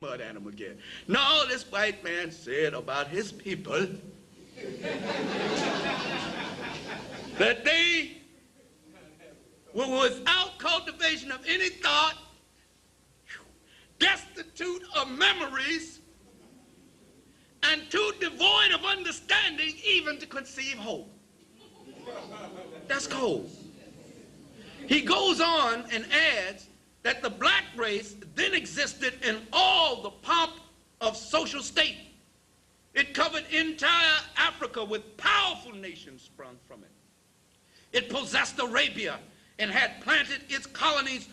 mud animal again. No, this white man said about his people that they were without cultivation of any thought, destitute of memories, and too devoid of understanding even to conceive hope. That's cold. He goes on and adds that the black race then existed in all the pomp of social state. It covered entire Africa with powerful nations sprung from it. It possessed Arabia and had planted its colonies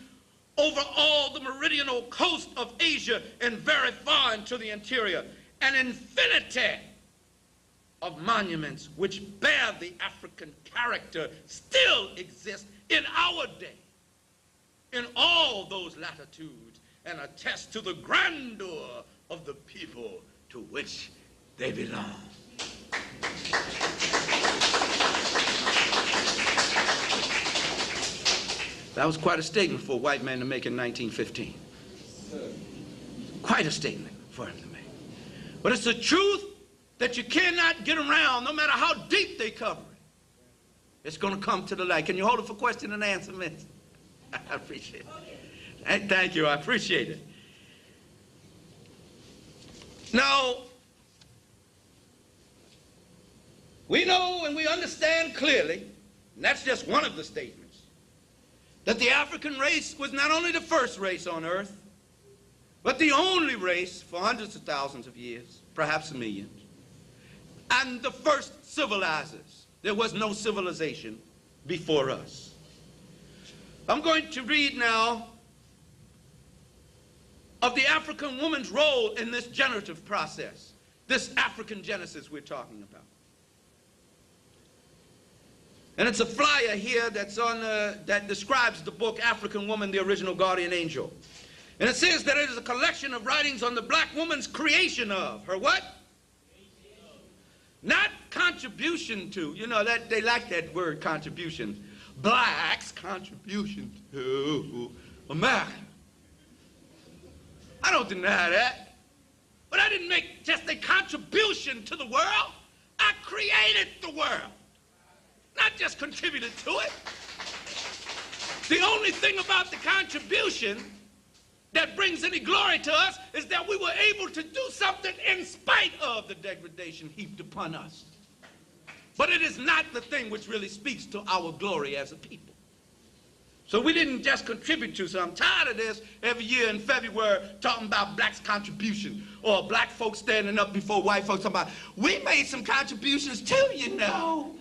over all the meridional coast of Asia and very far into the interior. An infinity of monuments which bear the African character still exist in our day, in all those latitudes, and attest to the grandeur of the people to which they belong. That was quite a statement for a white man to make in 1915. Quite a statement for him to make. But it's the truth that you cannot get around, no matter how deep they cover it. It's going to come to the light. Can you hold it for question and answer, miss? I appreciate it. Thank you. I appreciate it. Now, we know and we understand clearly, and that's just one of the statements, that the African race was not only the first race on earth, but the only race for hundreds of thousands of years, perhaps millions, and the first civilizers. There was no civilization before us. I'm going to read now of the African woman's role in this generative process, this African genesis we're talking about. And it's a flyer here that's on, that describes the book African Woman, the Original Guardian Angel. And it says that it is a collection of writings on the black woman's creation of. Her what? Not contribution to. You know, that they like that word, contribution. Blacks' contribution to America. I don't deny that. But I didn't make just a contribution to the world. I created the world. Not just contributed to it. The only thing about the contribution that brings any glory to us is that we were able to do something in spite of the degradation heaped upon us. But it is not the thing which really speaks to our glory as a people. So we didn't just contribute to, so I'm tired of this every year in February talking about blacks' contribution, or black folks standing up before white folks talking about, we made some contributions too, you know.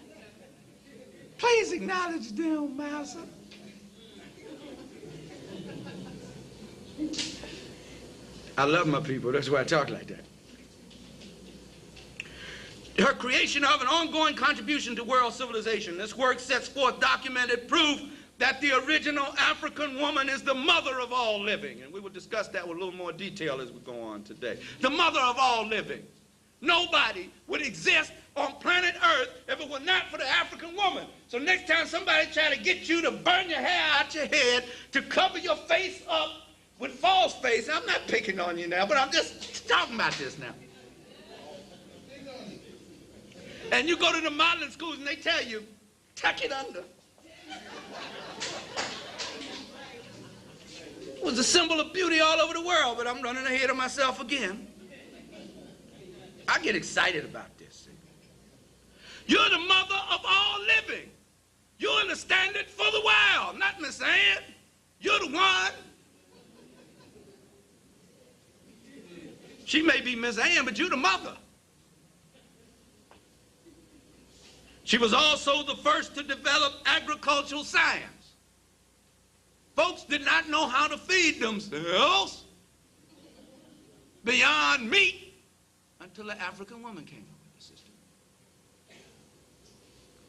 Please acknowledge them, Master. I love my people, that's why I talk like that. Her creation of an ongoing contribution to world civilization. This work sets forth documented proof that the original African woman is the mother of all living. And we will discuss that with a little more detail as we go on today. The mother of all living. Nobody would exist on planet Earth if it were not for the African woman. So next time somebody try to get you to burn your hair out your head, to cover your face up with false face, I'm not picking on you now, but I'm just talking about this now. And you go to the modeling schools and they tell you, tuck it under. It was a symbol of beauty all over the world, but I'm running ahead of myself again. I get excited about this. You're the mother of all living. You're in the standard for the world, not Miss Ann. You're the one. She may be Miss Ann, but you're the mother. She was also the first to develop agricultural science. Folks did not know how to feed themselves beyond meat until the African woman came up with the system.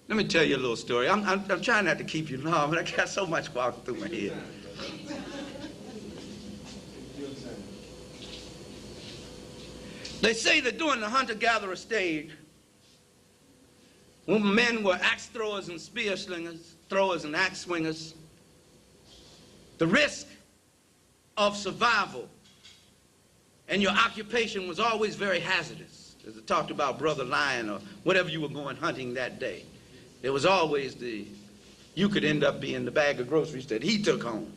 Let me tell you a little story. I'm trying not to keep you long, but I got so much walking through my head. They say that during the hunter-gatherer stage, when men were axe throwers and spear slingers, throwers and axe swingers, the risk of survival and your occupation was always very hazardous, as I talked about Brother Lion or whatever you were going hunting that day, there was always you could end up being the bag of groceries that he took home.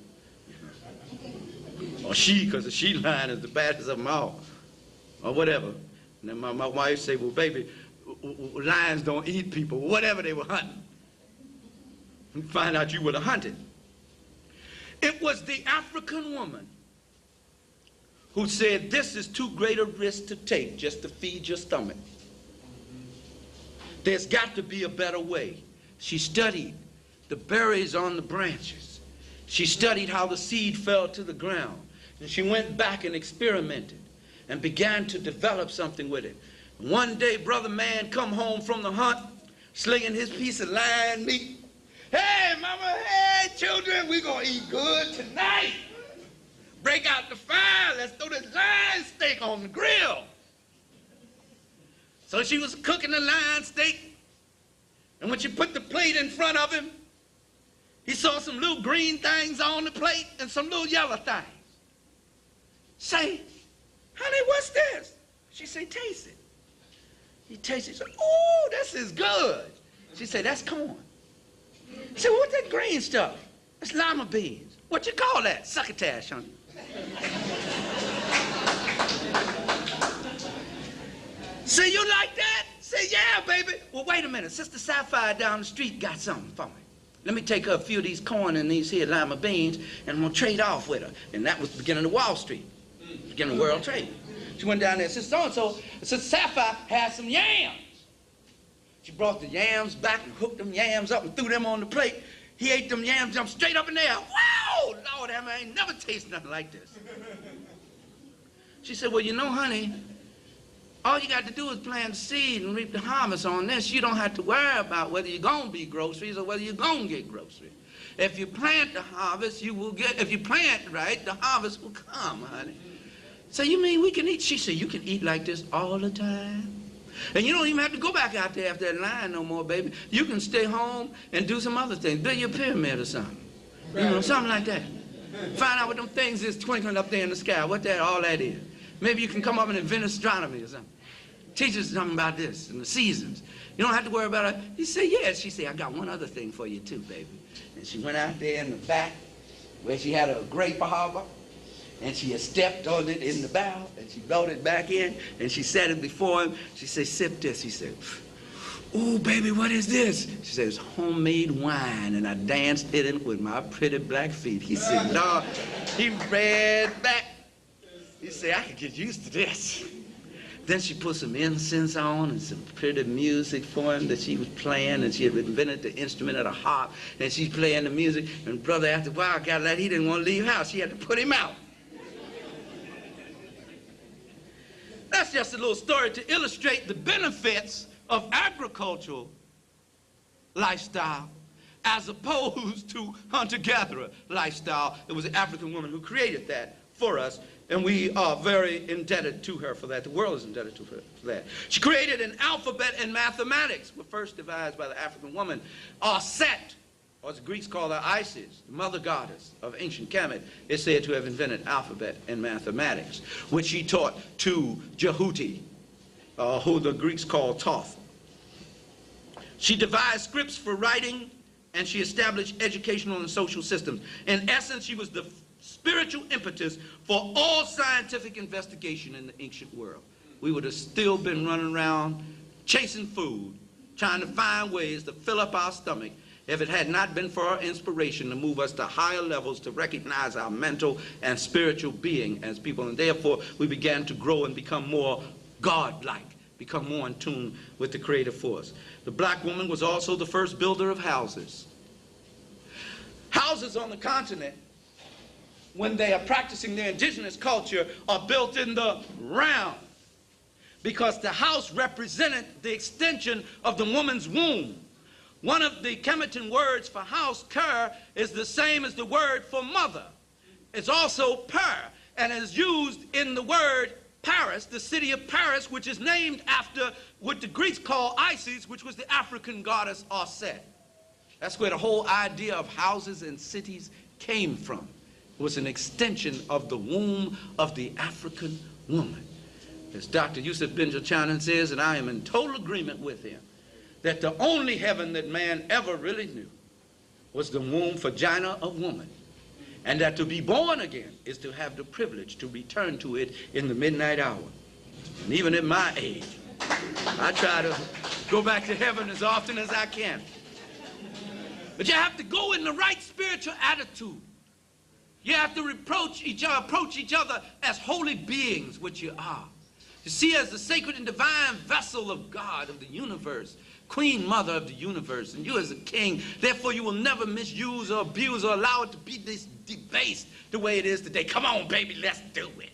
Or she, because the she lion is the baddest of them all, or whatever. And then my wife say, well, baby, lions don't eat people, whatever they were hunting. And find out you were the hunted. It was the African woman who said, this is too great a risk to take just to feed your stomach. There's got to be a better way. She studied the berries on the branches. She studied how the seed fell to the ground. And she went back and experimented and began to develop something with it. One day, Brother Man come home from the hunt, slinging his piece of lion meat. Hey, mama, hey, children, we're going to eat good tonight. Break out the fire. Let's throw this lion steak on the grill. So she was cooking the lion steak, and when she put the plate in front of him, he saw some little green things on the plate and some little yellow things. Say, honey, what's this? She said, taste it. He tasted it. He said, oh, this is good. She said, that's corn. He said, what's that green stuff? It's lima beans. What you call that? Succotash, honey. Say, you like that? Say, yeah, baby. Well, wait a minute. Sister Sapphire down the street got something for me. Let me take her a few of these corn and these here lima beans, and I'm going to trade off with her. And that was the beginning of Wall Street, beginning of world trade. She went down there, Sister so-and-so, Sister Sapphire had some yams. She brought the yams back and hooked them yams up and threw them on the plate. He ate them yams, jumped straight up in there. Wow, Lord, I ain't never tasted nothing like this. She said, well, you know, honey, all you got to do is plant the seed and reap the harvest on this. You don't have to worry about whether you're going to be groceries or whether you're going to get groceries. If you plant the harvest, you will get, if you plant right, the harvest will come, honey. So you mean we can eat? She said, you can eat like this all the time. And you don't even have to go back out there after that line no more, baby. You can stay home and do some other things. Build your pyramid or something. You know, something like that. Find out what them things is twinkling up there in the sky, what that, all that is. Maybe you can come up and invent astronomy or something. Teach us something about this and the seasons. You don't have to worry about it. He said, yes. She said, I got one other thing for you too, baby. And she went out there in the back where she had a grape harbor, and she had stepped on it in the barrel, and she brought it back in, and she set it before him. She said, sip this. He said, ooh, baby, what is this? She said, it's homemade wine, and I danced in it with my pretty black feet. He said, no. He ran back. He said, I could get used to this. Then she put some incense on and some pretty music for him that she was playing, and she had invented the instrument of the harp, and she's playing the music, and brother, after a while, got like he didn't want to leave the house. She had to put him out. That's just a little story to illustrate the benefits of agricultural lifestyle as opposed to hunter-gatherer lifestyle. It was an African woman who created that for us, and we are very indebted to her for that. The world is indebted to her for that. She created an alphabet and mathematics, were first devised by the African woman, Set, or as the Greeks call her Isis, the mother goddess of ancient Kemet, is said to have invented alphabet and mathematics, which she taught to Jehuti, who the Greeks call Thoth. She devised scripts for writing, and she established educational and social systems. In essence, she was the spiritual impetus for all scientific investigation in the ancient world. We would have still been running around chasing food, trying to find ways to fill up our stomach if it had not been for our inspiration to move us to higher levels to recognize our mental and spiritual being as people. And therefore, we began to grow and become more God-like, become more in tune with the creative force. The black woman was also the first builder of houses. Houses on the continent, when they are practicing their indigenous culture, are built in the round, because the house represented the extension of the woman's womb. One of the Kemetan words for house, Ker, is the same as the word for mother. It's also Per, and is used in the word Paris, the city of Paris, which is named after what the Greeks call Isis, which was the African goddess Set. That's where the whole idea of houses and cities came from. It was an extension of the womb of the African woman. As Dr. Yusuf Benjamin says, and I am in total agreement with him, that the only heaven that man ever really knew was the womb vagina of woman. And that to be born again is to have the privilege to return to it in the midnight hour. And even at my age, I try to go back to heaven as often as I can. But you have to go in the right spiritual attitude. You have to approach each other as holy beings, which you are. You see, as the sacred and divine vessel of God, of the universe, Queen Mother of the universe, and you as a king, therefore you will never misuse or abuse or allow it to be this debased the way it is today. Come on, baby, let's do it.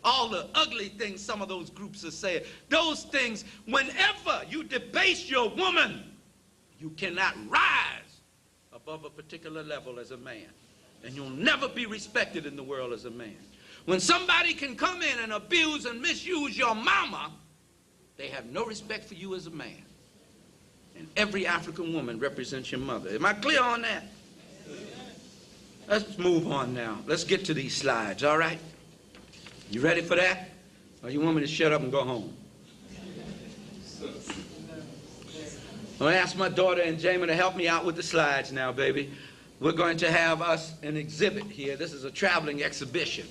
All the ugly things some of those groups are saying, those things, whenever you debase your woman, you cannot rise above a particular level as a man. And you'll never be respected in the world as a man. When somebody can come in and abuse and misuse your mama, they have no respect for you as a man. And every African woman represents your mother. Am I clear on that? Let's move on now. Let's get to these slides, all right? You ready for that? Or you want me to shut up and go home? I'm going to ask my daughter and Jamie to help me out with the slides now, baby. We're going to have us an exhibit here. This is a traveling exhibition.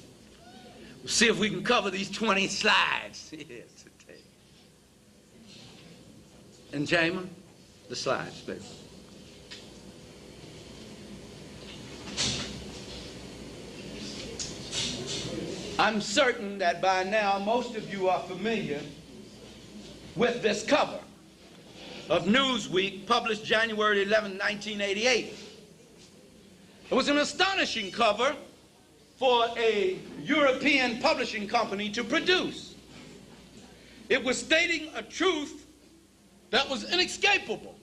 We'll see if we can cover these 20 slides. Yes, today. And Jamie, the slides, baby. I'm certain that by now most of you are familiar with this cover of Newsweek, published January 11, 1988. It was an astonishing cover for a European publishing company to produce. It was stating a truth that was inescapable.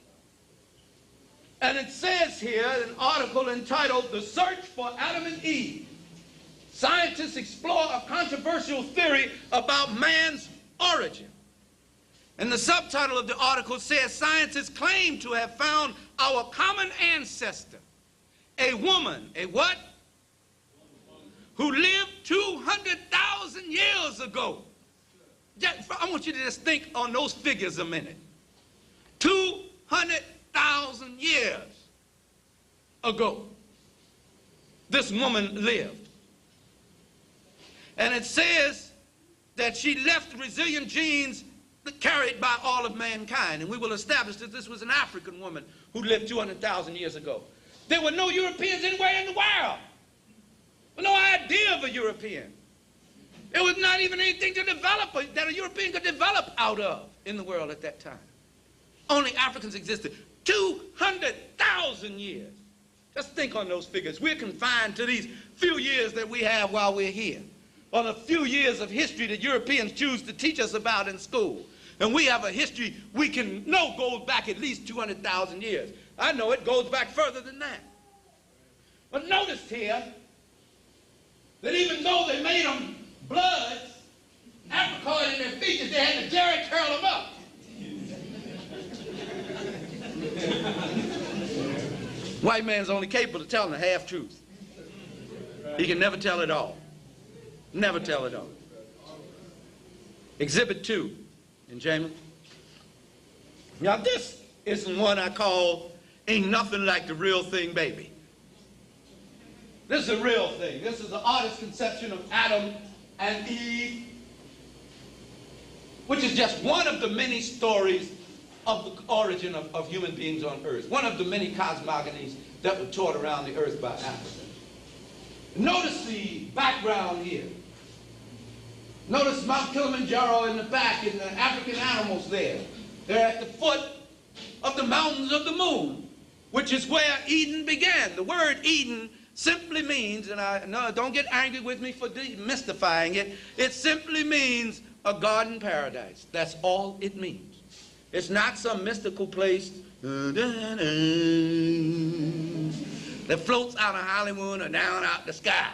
And it says here, an article entitled, "The Search for Adam and Eve. Scientists explore a controversial theory about man's origin." And the subtitle of the article says, "Scientists claim to have found our common ancestor, a woman," a what? "Who lived 200,000 years ago." I want you to just think on those figures a minute. 200,000 years ago, this woman lived. And it says that she left resilient genes carried by all of mankind. And we will establish that this was an African woman who lived 200,000 years ago. There were no Europeans anywhere in the world. No idea of a European. There was not even anything to develop that a European could develop out of in the world at that time. Only Africans existed. 200,000 years. Just think on those figures. We're confined to these few years that we have while we're here, or the few years of history that Europeans choose to teach us about in school. And we have a history we can know goes back at least 200,000 years. I know it goes back further than that. But notice here that even though they made them bloods, apricot in their features, they had to Jerry curl them up. White man's only capable of telling the half-truth. He can never tell it all. Never tell it all. Exhibit 2 in Jamin. Now this is one I call "Ain't Nothing Like the Real Thing, Baby." This is a real thing. This is the artist's conception of Adam and Eve, which is just one of the many stories of the origin of human beings on earth. One of the many cosmogonies that were taught around the earth by Africans. Notice the background here. Notice Mount Kilimanjaro in the back and the African animals there. They're at the foot of the mountains of the moon, which is where Eden began. The word Eden simply means, and don't get angry with me for demystifying it, it simply means a garden paradise. That's all it means. It's not some mystical place that floats out of Hollywood or down out the sky.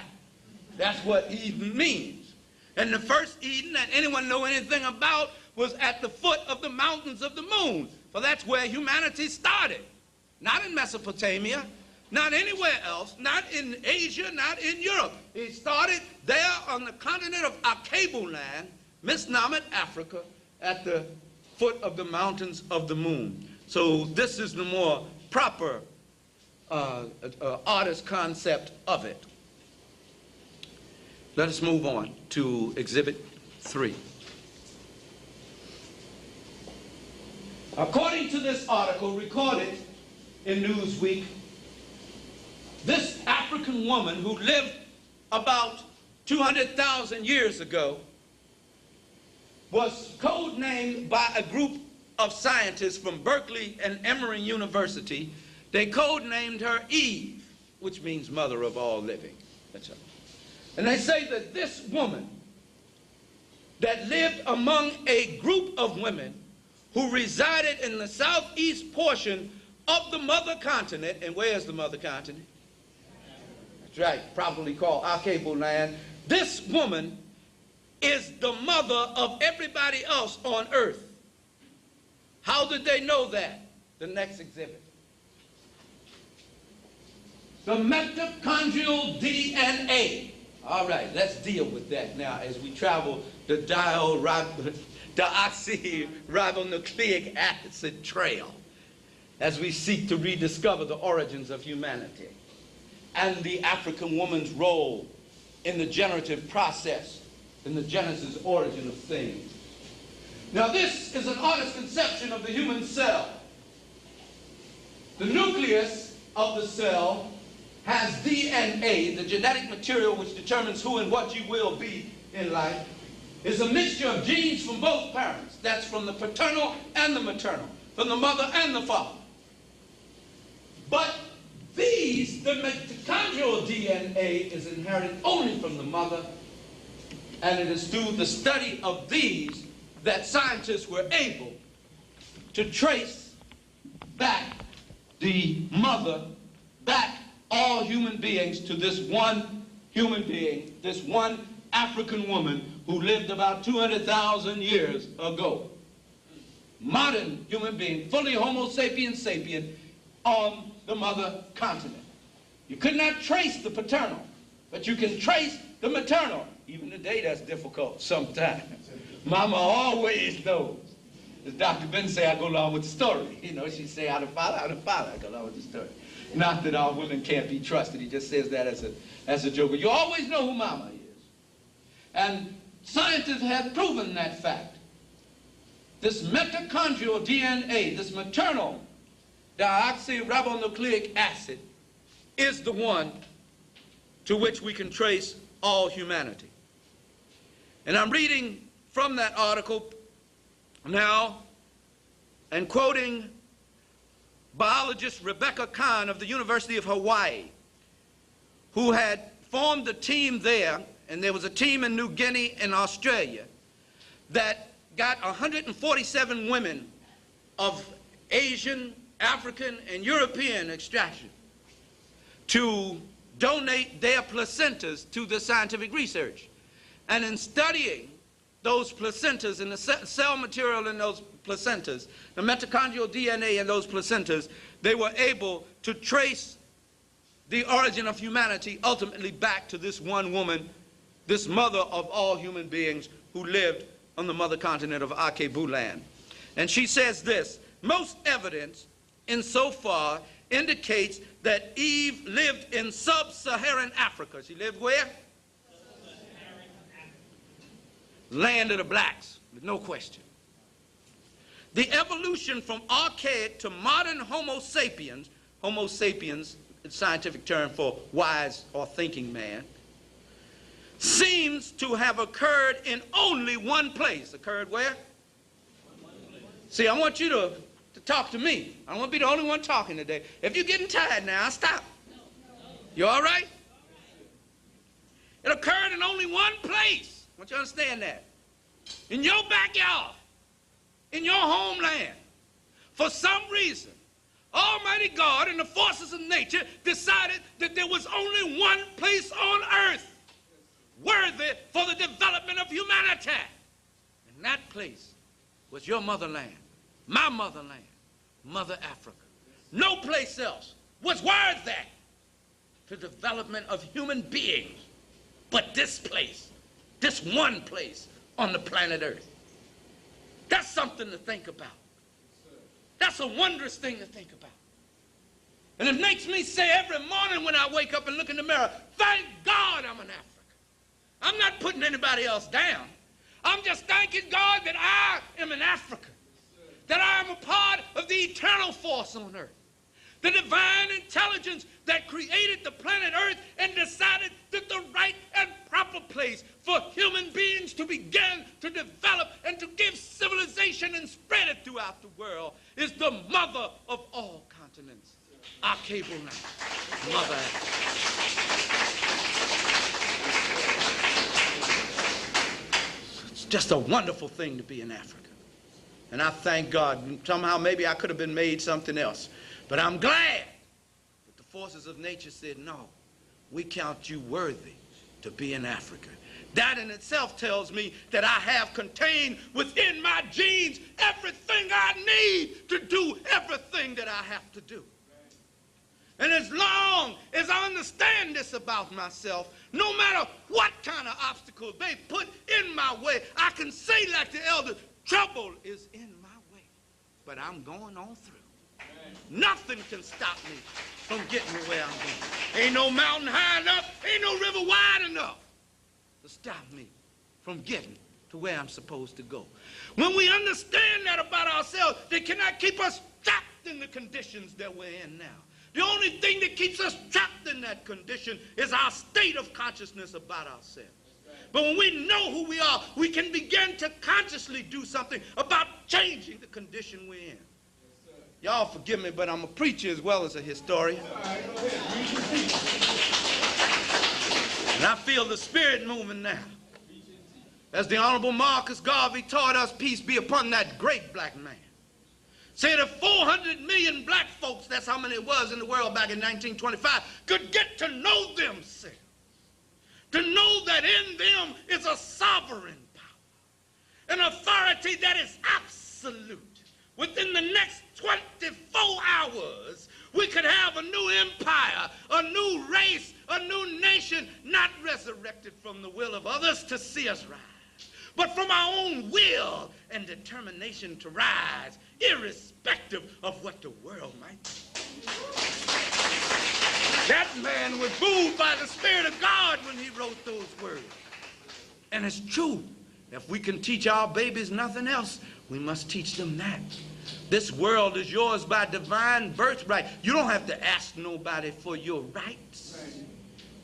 That's what Eden means. And the first Eden that anyone knew anything about was at the foot of the mountains of the moon. For that's where humanity started. Not in Mesopotamia, Not anywhere else, not in Asia, not in Europe. He started there on the continent of Afrikan-Black, misnomer Africa, at the foot of the mountains of the moon. So this is the more proper artist concept of it. Let us move on to Exhibit 3. According to this article recorded in Newsweek, this African woman who lived about 200,000 years ago was codenamed by a group of scientists from Berkeley and Emory University. They codenamed her Eve, which means mother of all living. That's right. And they say that this woman that lived among a group of women who resided in the southeast portion of the mother continent, and where's the mother continent? That's right, probably called Afrikan-Black. This woman is the mother of everybody else on earth. How did they know that? The next exhibit. The mitochondrial DNA. All right, let's deal with that now as we travel the deoxyribonucleic acid trail, as we seek to rediscover the origins of humanity and the African woman's role in the generative process, in the genesis origin of things. Now this is an artist's conception of the human cell. The nucleus of the cell has DNA, the genetic material which determines who and what you will be in life. Is a mixture of genes from both parents. That's from the paternal and the maternal, from the mother and the father. But the mitochondrial DNA is inherited only from the mother, and it is through the study of these that scientists were able to trace back the mother, back all human beings to this one human being, this one African woman who lived about 200,000 years ago. Modern human being, fully Homo sapiens sapien on the mother continent. You could not trace the paternal, but you can trace the maternal. Even today that's difficult sometimes. Mama always knows. As Dr. Ben say, I go along with the story. You know, she say, out of father, I go along with the story. Not that all women can't be trusted. He just says that as a joke. But you always know who mama is. And scientists have proven that fact. This mitochondrial DNA, this maternal deoxyribonucleic acid, is the one to which we can trace all humanity. And I'm reading from that article now and quoting biologist Rebecca Kahn of the University of Hawaii, who had formed a team there, and there was a team in New Guinea and Australia that got 147 women of Asian, African, and European extraction to donate their placentas to the scientific research. And in studying those placentas and the cell material in those placentas, the mitochondrial DNA in those placentas, they were able to trace the origin of humanity ultimately back to this one woman, this mother of all human beings who lived on the mother continent of Afrikan-Black. And she says this: most evidence insofar indicates that Eve lived in sub-Saharan Africa. She lived where? Sub-Saharan Africa. Land of the blacks, with no question. The evolution from archaic to modern Homo sapiens, the scientific term for wise or thinking man, seems to have occurred in only one place. Occurred where? See, I want you to talk to me. I don't want to be the only one talking today. If you're getting tired now, I'll stop. You all right? It occurred in only one place. I want you to understand that. In your backyard, in your homeland. For some reason, Almighty God and the forces of nature decided that there was only one place on earth worthy for the development of humanity. And that place was your motherland, my motherland, Mother Africa. No place else was worthy to development of human beings but this place, this one place on the planet Earth. That's something to think about. That's a wondrous thing to think about. And it makes me say every morning when I wake up and look in the mirror, thank God I'm an African. I'm not putting anybody else down. I'm just thanking God that I am an African, that I am a part of the eternal force on earth, the divine intelligence that created the planet Earth and decided that the right and proper place for human beings to begin to develop and to give civilization and spread it throughout the world is the mother of all continents, our cable line, Mother Africa. It's just a wonderful thing to be in Africa. And I thank God. Somehow maybe I could have been made something else. But I'm glad that the forces of nature said, no, we count you worthy to be in Africa. That in itself tells me that I have contained within my genes everything I need to do everything that I have to do. And as long as I understand this about myself, no matter what kind of obstacles they put in my way, I can say like the elders, trouble is in my way, but I'm going on through. Nothing can stop me from getting to where I'm going. Ain't no mountain high enough, ain't no river wide enough to stop me from getting to where I'm supposed to go. When we understand that about ourselves, they cannot keep us trapped in the conditions that we're in now. The only thing that keeps us trapped in that condition is our state of consciousness about ourselves. But when we know who we are, we can begin to consciously do something about changing the condition we're in. Y'all forgive me, but I'm a preacher as well as a historian. And I feel the spirit moving now. As the Honorable Marcus Garvey taught us, peace be upon that great black man. Said if 400 million black folks, that's how many it was in the world back in 1925, could get to know themselves, to know that in them is a sovereign power, an authority that is absolute. Within the next 24 hours, we could have a new empire, a new race, a new nation, not resurrected from the will of others to see us rise, but from our own will and determination to rise, irrespective of what the world might be. That man was moved by the Spirit of God when he wrote those words. And it's true. If we can teach our babies nothing else, we must teach them that. This world is yours by divine birthright. You don't have to ask nobody for your rights.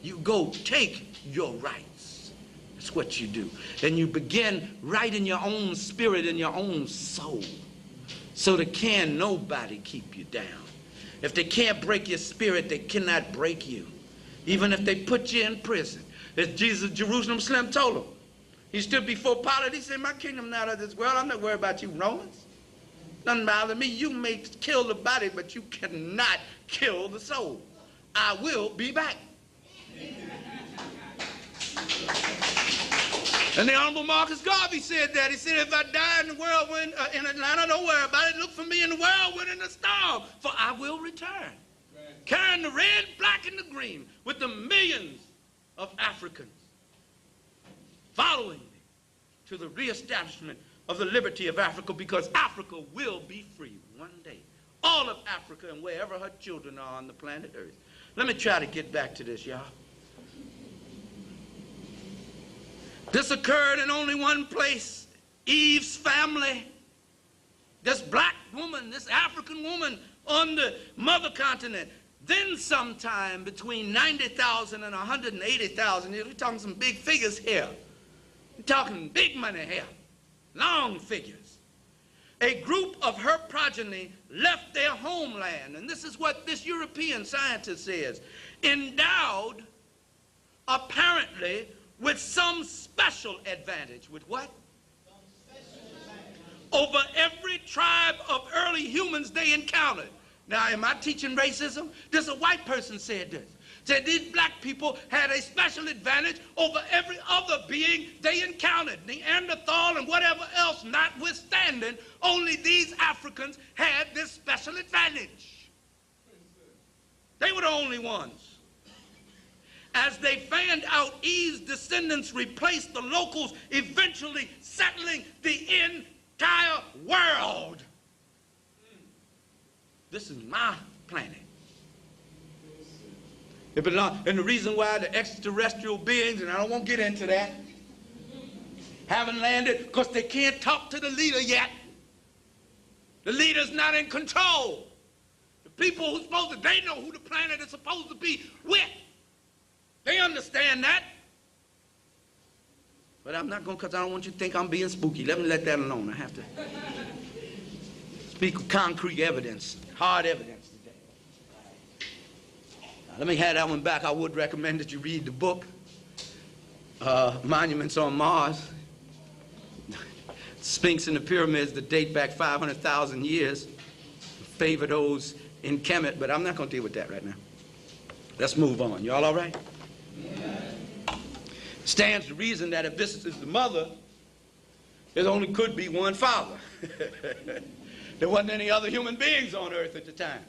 You go take your rights. That's what you do. And you begin right in your own spirit, in your own soul. So that can nobody keep you down. If they can't break your spirit, they cannot break you. Even if they put you in prison. As Jesus, Jerusalem Slim told him. He stood before Pilate. He said, my kingdom not of this world. I'm not worried about you Romans. Nothing bothers me. You may kill the body, but you cannot kill the soul. I will be back. And the Honorable Marcus Garvey said that. He said, if I die in the whirlwind in Atlanta, don't worry about it. Look for me in the whirlwind and the storm, for I will return. Right. Carrying the red, black, and the green with the millions of Africans following me to the reestablishment of the liberty of Africa, because Africa will be free one day. All of Africa and wherever her children are on the planet Earth. Let me try to get back to this, y'all. This occurred in only one place. Eve's family, this black woman, this African woman on the mother continent. Then sometime between 90,000 and 180,000, we're talking some big figures here. We're talking big money here, long figures. A group of her progeny left their homeland, and this is what this European scientist says, endowed apparently with some special advantage. With what? Over every tribe of early humans they encountered. Now, am I teaching racism? This a white person said this. Said these black people had a special advantage over every other being they encountered. Neanderthal and whatever else notwithstanding, only these Africans had this special advantage. They were the only ones. As they fanned out, Eve's descendants replaced the locals, eventually settling the entire world. This is my planet. It belongs, and the reason why the extraterrestrial beings, and I don't want to get into that, haven't landed, because they can't talk to the leader yet. The leader's not in control. The people who's supposed to, they know who the planet is supposed to be with. They understand that. But I'm not going to, because I don't want you to think I'm being spooky. Let me let that alone. I have to speak with concrete evidence, hard evidence today. Now, let me have that one back. I would recommend that you read the book, Monuments on Mars. Sphinx and the pyramids that date back 500,000 years. Favor those in Kemet, but I'm not going to deal with that right now. Let's move on. Y'all all right? Yeah. Stands to reason that if this is the mother, there only could be one father. There wasn't any other human beings on Earth at the time.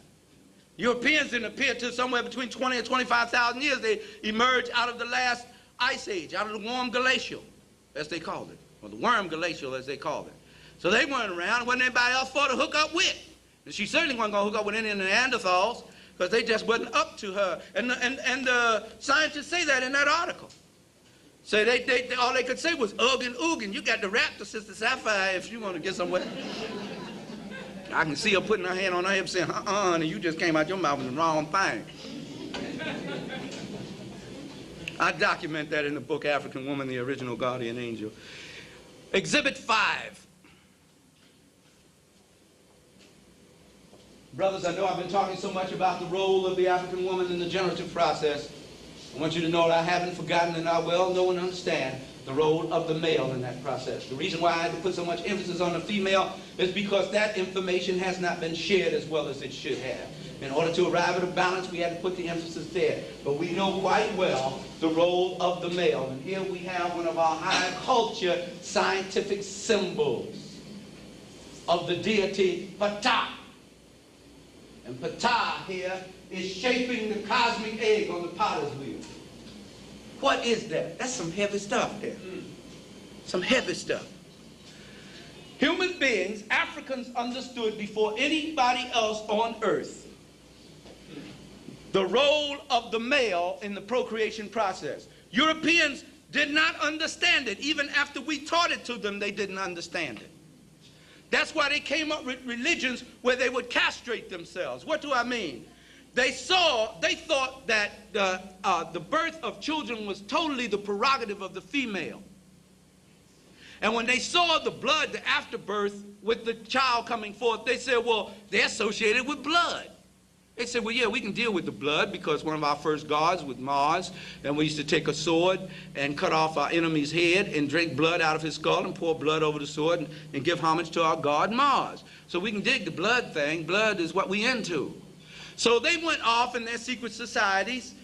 Europeans didn't appear till somewhere between 20 and 25,000 years. They emerged out of the last ice age, out of the warm glacial, as they called it. Or the worm glacial, as they called it. So they weren't around. There wasn't anybody else for to hook up with. And she certainly wasn't going to hook up with any of the Neanderthals, because they just wasn't up to her. And the scientists say that in that article. So all they could say was ugh and oog, and you got the raptor, Sister Sapphire, if you want to get somewhere. I can see her putting her hand on her hip saying, and you just came out your mouth with the wrong thing. I document that in the book, African Woman, the Original Guardian Angel. Exhibit 5. Brothers, I know I've been talking so much about the role of the African woman in the generative process. I want you to know that I haven't forgotten, and I well know and understand the role of the male in that process. The reason why I had to put so much emphasis on the female is because that information has not been shared as well as it should have. In order to arrive at a balance, we had to put the emphasis there. But we know quite well the role of the male. And here we have one of our high culture scientific symbols of the deity Ptah. And Ptah here is shaping the cosmic egg on the potter's wheel. What is that? That's some heavy stuff there. Some heavy stuff. Human beings, Africans understood before anybody else on earth the role of the male in the procreation process. Europeans did not understand it. Even after we taught it to them, they didn't understand it. That's why they came up with religions where they would castrate themselves. What do I mean? They thought that the birth of children was totally the prerogative of the female. And when they saw the blood, the afterbirth with the child coming forth, they said, well, they're associated with blood. They said, well, yeah, we can deal with the blood because one of our first gods was Mars, and we used to take a sword and cut off our enemy's head and drink blood out of his skull and pour blood over the sword and give homage to our god Mars. So we can dig the blood thing. Blood is what we into. So they went off in their secret societies,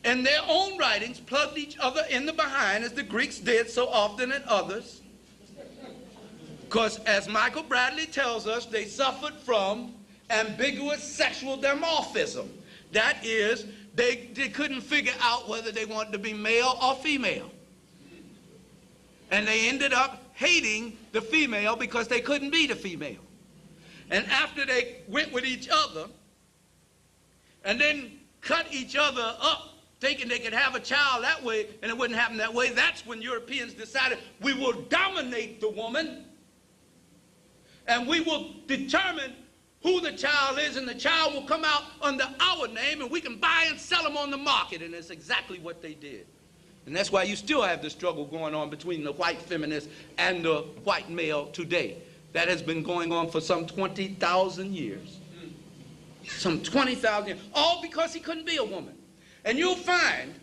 and their own writings plugged each other in the behind, as the Greeks did so often and others. Because as Michael Bradley tells us, they suffered from ambiguous sexual dimorphism. That is, they couldn't figure out whether they wanted to be male or female. And they ended up hating the female because they couldn't be the female. And after they went with each other and then cut each other up, thinking they could have a child that way, and it wouldn't happen that way, that's when Europeans decided we will dominate the woman and we will determine who the child is, and the child will come out under our name, and we can buy and sell them on the market. And that's exactly what they did. And that's why you still have the struggle going on between the white feminist and the white male today. That has been going on for some 20,000 years. Some 20,000 years. All because he couldn't be a woman. And you'll find,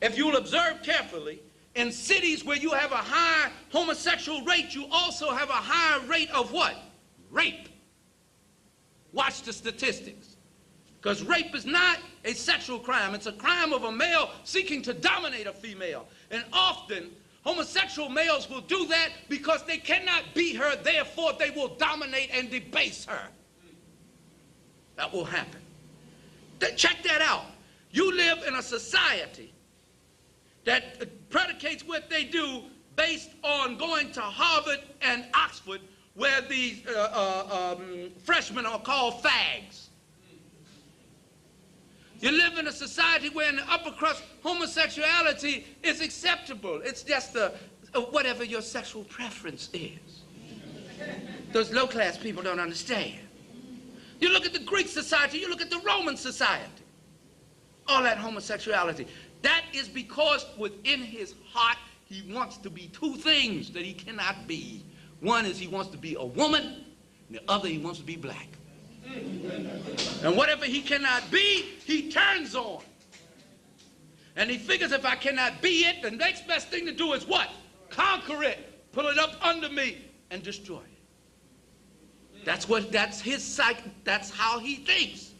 if you'll observe carefully, in cities where you have a high homosexual rate, you also have a higher rate of what? Rape. Watch the statistics. Because rape is not a sexual crime. It's a crime of a male seeking to dominate a female. And often, homosexual males will do that because they cannot beat her, therefore they will dominate and debase her. That will happen. Check that out. You live in a society that predicates what they do based on going to Harvard and Oxford, where these freshmen are called fags. You live in a society where in the upper crust, homosexuality is acceptable. It's just whatever your sexual preference is. Those low-class people don't understand. You look at the Greek society, you look at the Roman society. All that homosexuality. That is because within his heart, he wants to be two things that he cannot be. One is he wants to be a woman, and the other he wants to be black. And whatever he cannot be, he turns on. And he figures if I cannot be it, the next best thing to do is what? Conquer it, pull it up under me, and destroy it. That's his psyche, that's how he thinks.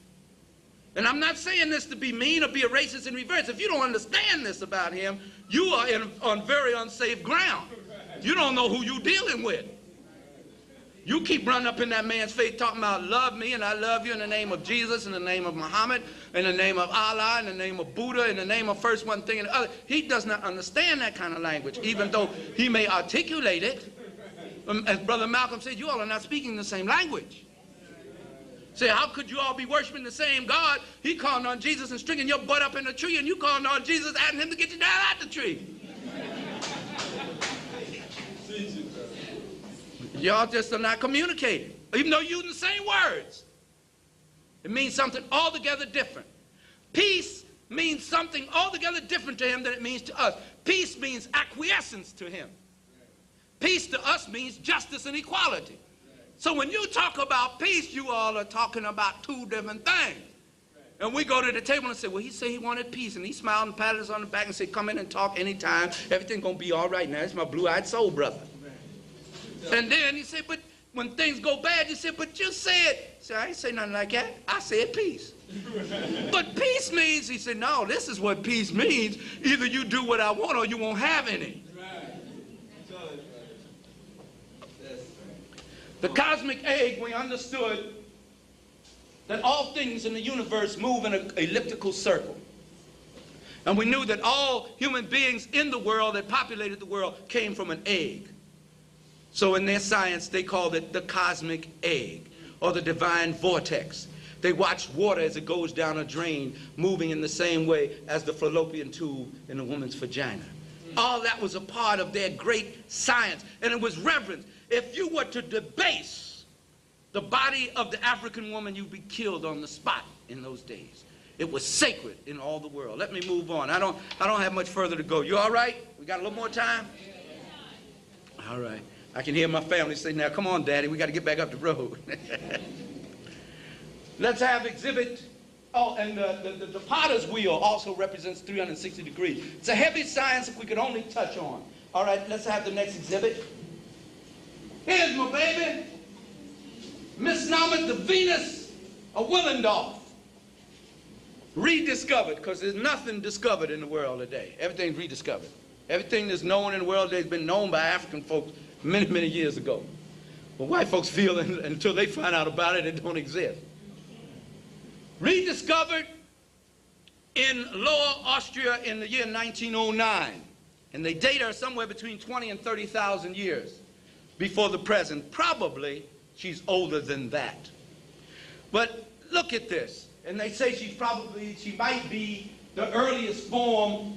And I'm not saying this to be mean or be a racist in reverse. If you don't understand this about him, you are on very unsafe ground. You don't know who you're dealing with. You keep running up in that man's face talking about love me and I love you in the name of Jesus, in the name of Muhammad, in the name of Allah, in the name of Buddha, in the name of first one thing and the other. He does not understand that kind of language, even though he may articulate it. As Brother Malcolm said, you all are not speaking the same language. Say, how could you all be worshiping the same God? He calling on Jesus and stringing your butt up in a tree, and you calling on Jesus, asking him to get you down out the tree. Y'all just are not communicating, even though you're using the same words. It means something altogether different. Peace means something altogether different to him than it means to us. Peace means acquiescence to him. Peace to us means justice and equality. So when you talk about peace, you all are talking about two different things. And we go to the table and say, well, he said he wanted peace. And he smiled and patted us on the back and said, come in and talk anytime. Everything's going to be all right now. It's my blue-eyed soul brother. And then he said, but when things go bad, you said, but you said, I ain't say nothing like that. I said peace. But peace means, he said, no, this is what peace means. Either you do what I want or you won't have any. The cosmic egg, we understood that all things in the universe move in an elliptical circle. And we knew that all human beings in the world that populated the world came from an egg. So in their science, they called it the cosmic egg, or the divine vortex. They watched water as it goes down a drain, moving in the same way as the fallopian tube in a woman's vagina. All that was a part of their great science, and it was reverence. If you were to debase the body of the African woman, you'd be killed on the spot in those days. It was sacred in all the world. Let me move on. I don't have much further to go. You all right? We got a little more time? All right. I can hear my family say, now, come on, Daddy, we got to get back up the road. Let's have exhibit. Oh, and the potter's wheel also represents 360 degrees. It's a heavy science if we could only touch on. All right, let's have the next exhibit. Here's my baby, misnomer the Venus of Willendorf. Rediscovered, because there's nothing discovered in the world today. Everything's rediscovered. Everything that's known in the world today has been known by African folks many, many years ago. But white folks feel until they find out about it, it don't exist. Rediscovered in Lower Austria in the year 1909. And they date her somewhere between 20 and 30,000 years before the present. Probably she's older than that. But look at this. And they say she might be the earliest form,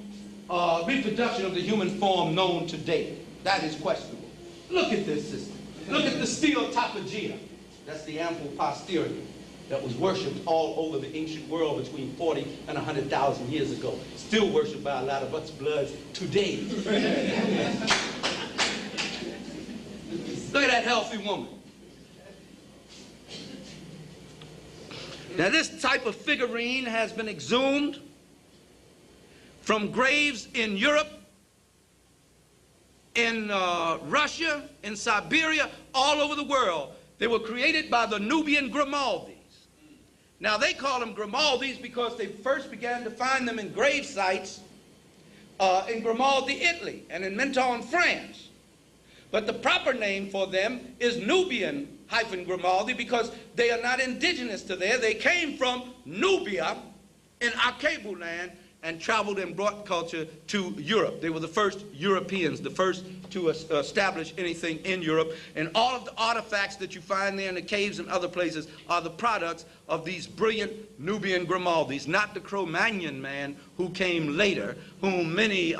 reproduction of the human form known to date. That is questionable. Look at this system. Look at the steel topogea. That's the ample posterior that was worshipped all over the ancient world between 40 and 100,000 years ago. Still worshipped by a lot of us bloods today. Look at that healthy woman. Now this type of figurine has been exhumed from graves in Europe, in Russia, in Siberia, all over the world. They were created by the Nubian Grimaldis. Now they call them Grimaldis because they first began to find them in grave sites in Grimaldi, Italy, and in Menton, France. But the proper name for them is Nubian-Grimaldi because they are not indigenous to there. They came from Nubia in Akhebu land and traveled and brought culture to Europe. They were the first Europeans, the first to establish anything in Europe. And all of the artifacts that you find there in the caves and other places are the products of these brilliant Nubian Grimaldis, not the Cro-Magnon man who came later, whom many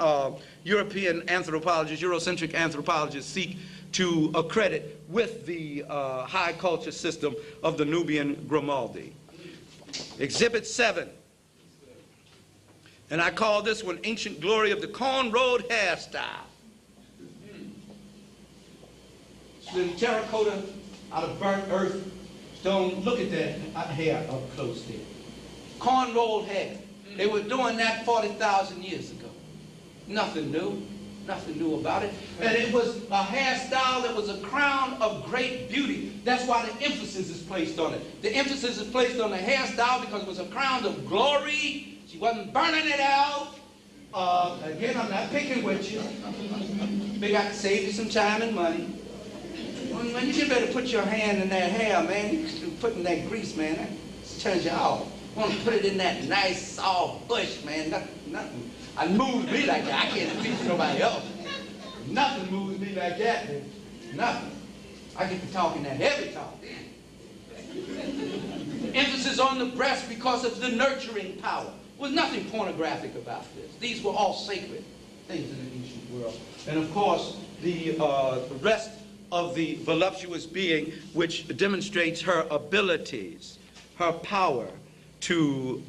European anthropologists, Eurocentric anthropologists seek to accredit with the high culture system of the Nubian Grimaldi. Exhibit 7. And I call this one Ancient Glory of the Cornrowed Hairstyle. It's little terracotta out of burnt earth stone. Look at that hair up close there. Cornrowed hair. They were doing that 40,000 years ago. Nothing new. Nothing new about it. And it was a hairstyle that was a crown of great beauty. That's why the emphasis is placed on it. The emphasis is placed on the hairstyle because it was a crown of glory. She wasn't burning it out. Again, I'm not picking with you. Maybe I can save you some time and money. When you get ready to put your hand in that hair, man, you put in that grease, man, that turns you off. You want to put it in that nice, soft bush, man. Nothing. I moves me like that. I can't speak to nobody else. Nothing moves me like that. Nothing. I get to talking that heavy talk. Emphasis on the breast because of the nurturing power. There was nothing pornographic about this. These were all sacred things in the ancient world. And of course, the rest of the voluptuous being, which demonstrates her abilities, her power to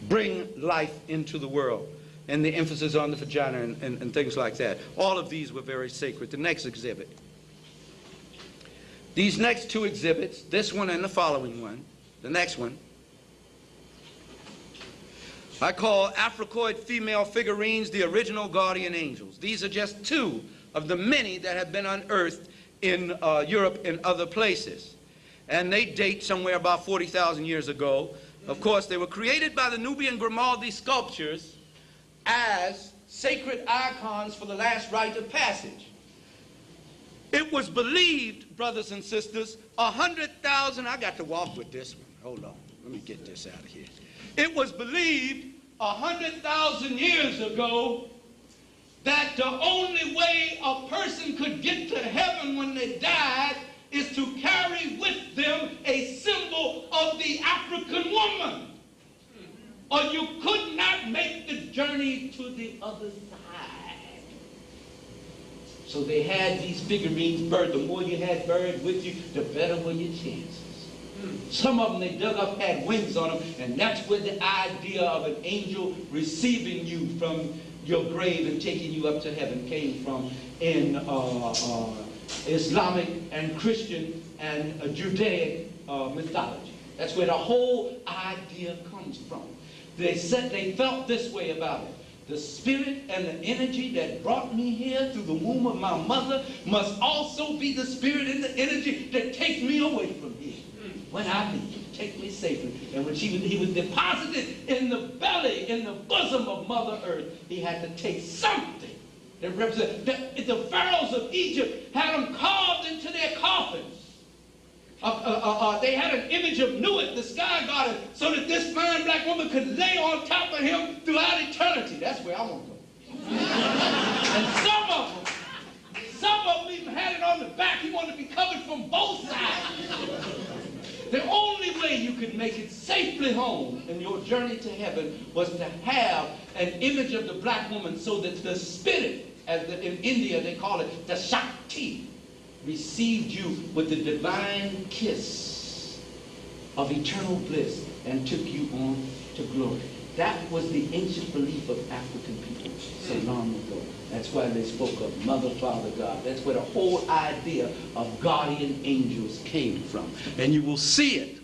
bring life into the world, and the emphasis on the vagina and things like that. All of these were very sacred. The next exhibit. These next two exhibits, this one and the following one, the next one, I call Africoid female figurines the original guardian angels. These are just two of the many that have been unearthed in Europe and other places. And they date somewhere about 40,000 years ago. Of course, they were created by the Nubian Grimaldi sculptures as sacred icons for the last rite of passage. It was believed, brothers and sisters, 100,000, I got to walk with this one. Hold on, let me get this out of here. It was believed 100,000 years ago that the only way a person could get to heaven when they died is to carry with them a symbol of the African woman. Or you could not make the journey to the other side. So they had these figurines buried. The more you had buried with you, the better were your chances. Some of them they dug up had wings on them, and that's where the idea of an angel receiving you from your grave and taking you up to heaven came from in Islamic and Christian and Judaic mythology. That's where the whole idea comes from. They said they felt this way about it. The spirit and the energy that brought me here through the womb of my mother must also be the spirit and the energy that takes me away from here. When I leave, take me safely. And when he was deposited in the belly, in the bosom of Mother Earth, he had to take something that represented. The pharaohs of Egypt had them carved into their coffins. They had an image of Nuit, the sky god, so that this fine black woman could lay on top of him throughout eternity. That's where I want to go. And some of them even had it on the back. He wanted to be covered from both sides. The only way you could make it safely home in your journey to heaven was to have an image of the black woman so that the spirit, as in India they call it the Shakti, received you with the divine kiss of eternal bliss and took you on to glory. That was the ancient belief of African people so long ago. That's why they spoke of Mother, Father, God. That's where the whole idea of guardian angels came from. And you will see it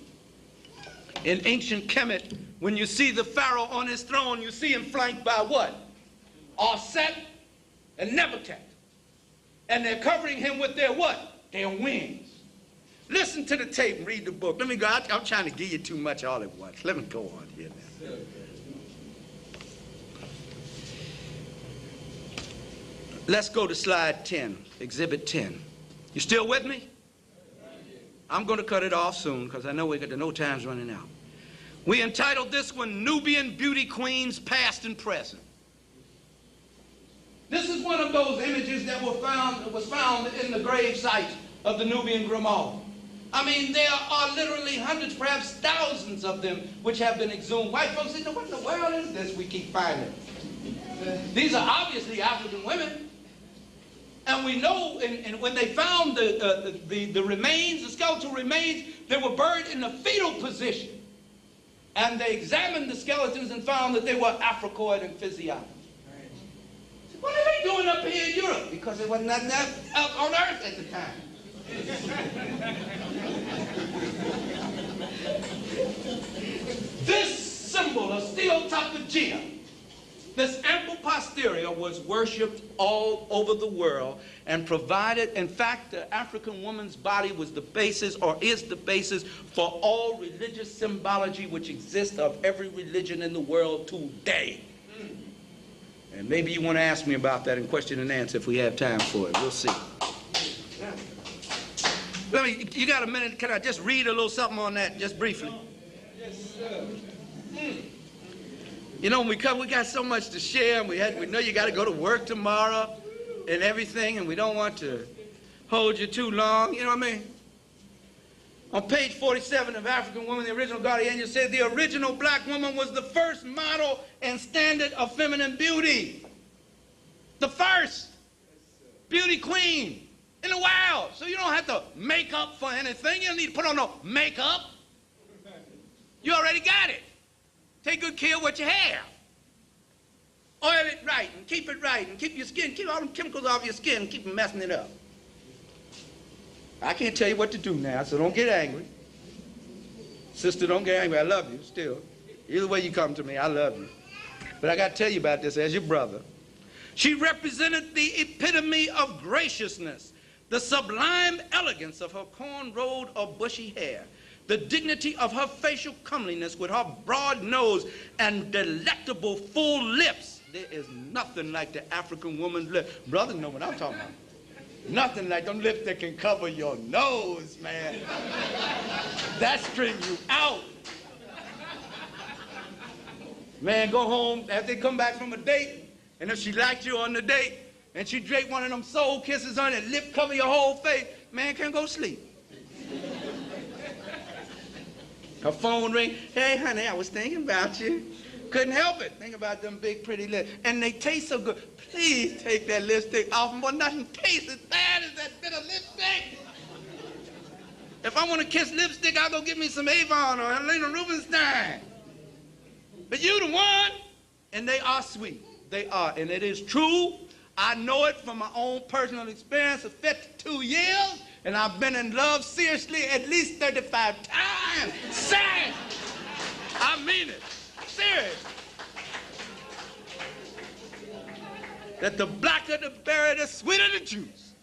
in ancient Kemet. When you see the pharaoh on his throne, you see him flanked by what? Aset and Nebuchadnezzar. And they're covering him with their what? Their wings. Listen to the tape and read the book. Let me go. I'm trying to give you too much all at once. Let me go on here now. Let's go to slide 10, exhibit 10. You still with me? I'm going to cut it off soon because I know the time's running out. We entitled this one, Nubian Beauty Queens, Past and Present. This is one of those images that was found in the grave site of the Nubian Grimoire. I mean, there are literally hundreds, perhaps thousands of them which have been exhumed. White folks say, what in the world is this we keep finding? These are obviously African women. And we know when they found the remains, the skeletal remains, they were buried in the fetal position. And they examined the skeletons and found that they were Africoid in physiology. What are they doing up here in Europe? Because there wasn't nothing else on earth at the time. This symbol of stereotypologia, this ample posterior, was worshipped all over the world and provided, in fact, the African woman's body was the basis, or is the basis, for all religious symbology which exists of every religion in the world today. And maybe you want to ask me about that in question and answer if we have time for it. We'll see. You got a minute? Can I just read a little something on that, just briefly? Yes, sir. You know, when we come, we got so much to share, and we know you got to go to work tomorrow and everything, and we don't want to hold you too long, you know what I mean? On page 47 of African Woman, the original Guardian said the original black woman was the first model and standard of feminine beauty. The first beauty queen in the world. So you don't have to make up for anything. You don't need to put on no makeup. You already got it. Take good care of what you have. Oil it right and keep it right and keep your skin, keep all them chemicals off your skin and keep from messing it up. I can't tell you what to do now, so don't get angry. Sister, don't get angry. I love you still. Either way you come to me, I love you. But I got to tell you about this as your brother. She represented the epitome of graciousness, the sublime elegance of her corn-rolled or bushy hair, the dignity of her facial comeliness with her broad nose and delectable full lips. There is nothing like the African woman's lips. Brothers know what I'm talking about. Nothing like them lips that can cover your nose, man. That string you out. Man, go home after they come back from a date, and if she liked you on the date, and she drape one of them soul kisses on it, lip cover your whole face, man, can't go sleep. Her phone ring, hey, honey, I was thinking about you. Couldn't help it. Think about them big, pretty lips. And they taste so good. Please take that lipstick off. Boy, nothing tastes as bad as that bit of lipstick. If I want to kiss lipstick, I'll go get me some Avon or Helena Rubinstein. But you the one, and they are sweet. They are, and it is true. I know it from my own personal experience of 52 years, and I've been in love seriously at least 35 times. Say it. I mean it. Serious. That the blacker the berry, the sweeter the juice.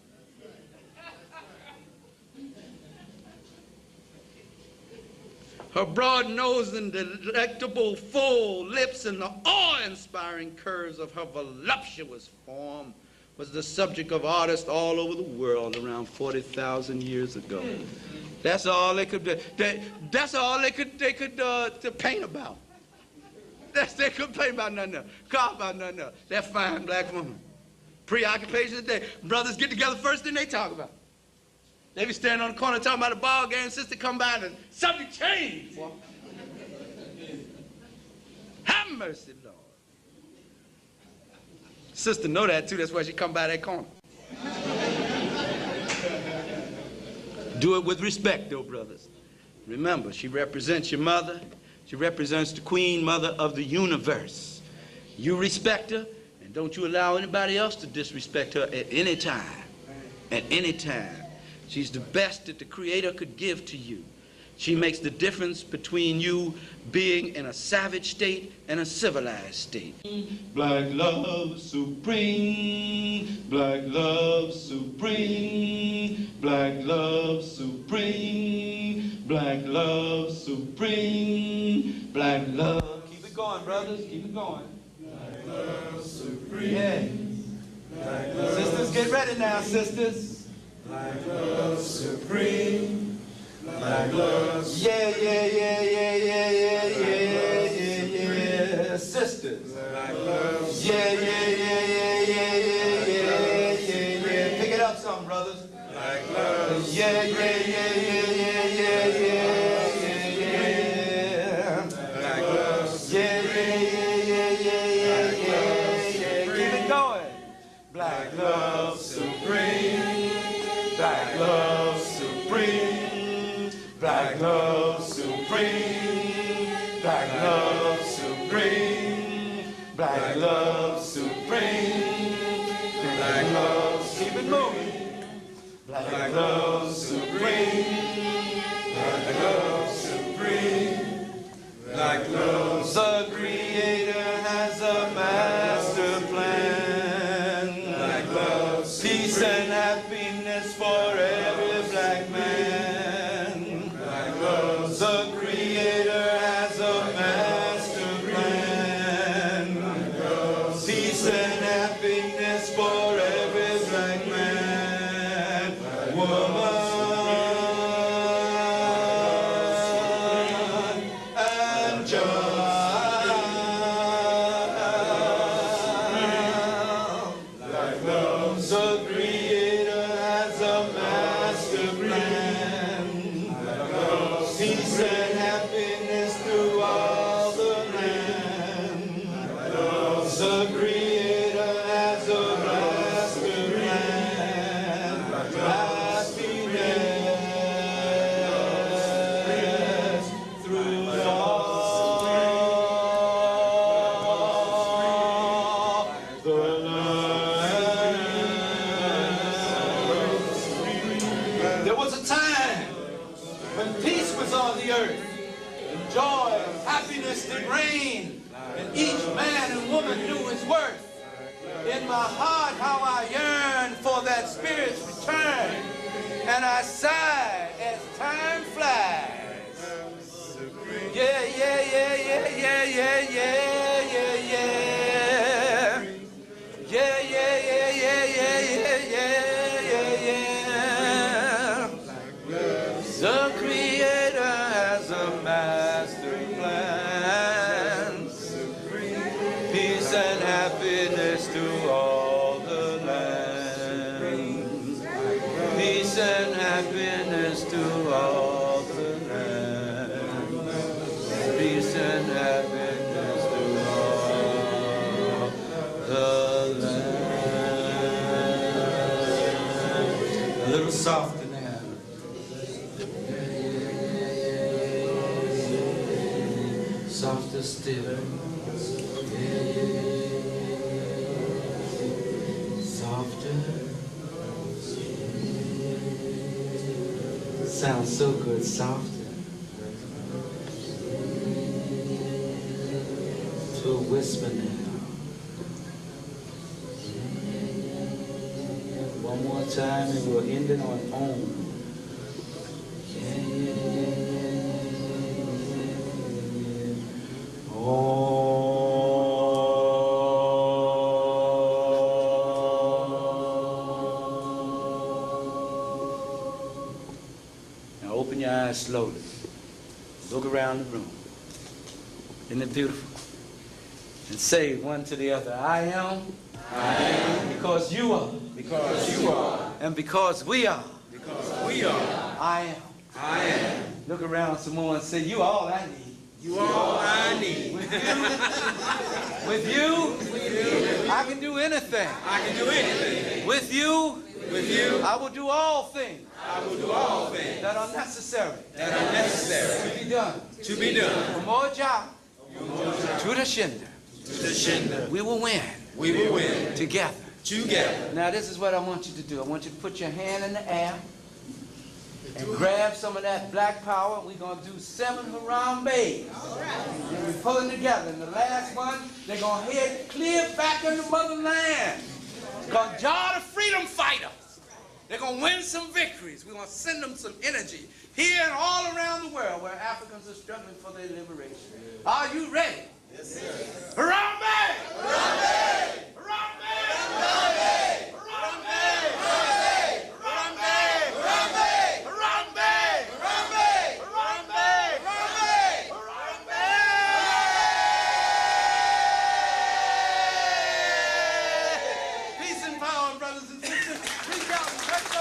Her broad nose and delectable full lips and the awe-inspiring curves of her voluptuous form was the subject of artists all over the world around 40,000 years ago. That's all they could do. That's all they could paint about. They couldn't paint about nothing else. Carve about nothing else. That fine black woman. Preoccupation of the day. Brothers get together first, then they talk about it. They be standing on the corner talking about a ball game. Sister come by and subject changed. Have mercy, Lord. Sister know that too. That's why she come by that corner. Do it with respect, though, brothers. Remember, she represents your mother. She represents the queen mother of the universe. You respect her, and don't you allow anybody else to disrespect her at any time. At any time. She's the best that the Creator could give to you. She makes the difference between you being in a savage state and a civilized state. Black love supreme, black love supreme, black love supreme, black love supreme, black love. Keep it going, brothers, keep it going. Black love supreme. Yeah. Black love sisters, get ready now, sisters. Black love supreme. Black love. Yeah, yeah, yeah, yeah, yeah, yeah, yeah. Yeah, yeah, yeah, yeah, yeah, yeah, yeah, yeah, yeah. Pick it up some, brothers. Black love. Yeah, yeah, yeah, yeah, yeah, yeah, yeah, yeah. Black love. Yeah, yeah, yeah, yeah, yeah, yeah, yeah. Keep it going. Black love supreme. Black love supreme. Black love supreme. Black love supreme. Black love supreme. Black love. Keep it moving. Black love supreme. Black love supreme. Black love. The Creator has a master plan. Black love supreme. Peace and happiness for every black man. Black love. The Creator has a master plan. Peace and happiness for every black man, woman, and child. Black love. The Creator has a master plan. Peace and happiness through all the land. The Creator has a master plan. Happiness through all the land. There was a time when peace was on the earth, and joy and happiness did reign, and each man and woman knew his worth. In my heart, how I yearn for that spirit's return, and I sigh as time flies. Yeah, yeah, yeah, yeah, yeah, yeah, yeah, yeah, yeah. Yeah, yeah, yeah, yeah, yeah, yeah, yeah, yeah, yeah. The Creator has a master plan. Peace and happiness to all the land. Peace and happiness to all the land. Peace and happiness to all the land. A little softer now. Softer still. Softer. Sounds so good, softer. To a whisper now. One more time and we'll end it on om. Now open your eyes slowly. Look around the room. Isn't it beautiful? And say one to the other, I am. I am. Because you are. Because you are. And because we are. Because we are. I am. I am. Look around some more and say, you all I need. You are all I need. With you, I can do anything. I can do anything. With you, I will do all things I will do all things that are necessary that are necessary to be done. to be done. From Moja to the Shinder, To the Shinda, we will win we will win together. together. Now this is what I want you to do. I want you to put your hand in the air and grab some of that black power. We're going to do 7 Harambe's. And we're pulling together. And the last one, they're going to head clear back in the motherland. Because y'all the freedom fighters. They're going to win some victories. We're going to send them some energy here and all around the world where Africans are struggling for their liberation. Are you ready? Yes, sir. Harambe! Harambe! Harambe! Harambe! Harambe! Harambe! Harambe! Harambe! Harambe! Harambe! Harambe! Harambe! on, brothers and sisters. Reach out and touch